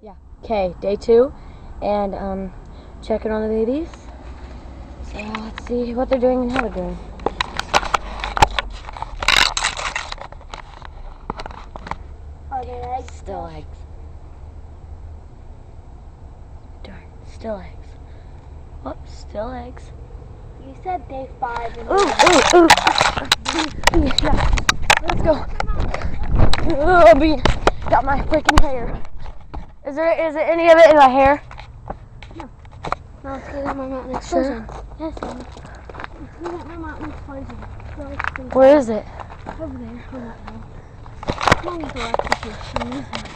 Yeah. Okay, day 2, and checking on the babies. So let's see what they're doing and how they're doing. Are they eggs? Still eggs. Darn, still eggs. Whoops, still eggs. You said day 5. And Ooh. Yeah. Let's go. Oh, bean. Got my freaking hair. Is there any of it in my hair? No, it's getting my mouth next Sure. frozen. Yes, Mom. It's getting my mouth next frozen. Where is it? Over there. On that wall. Come on, go up with you.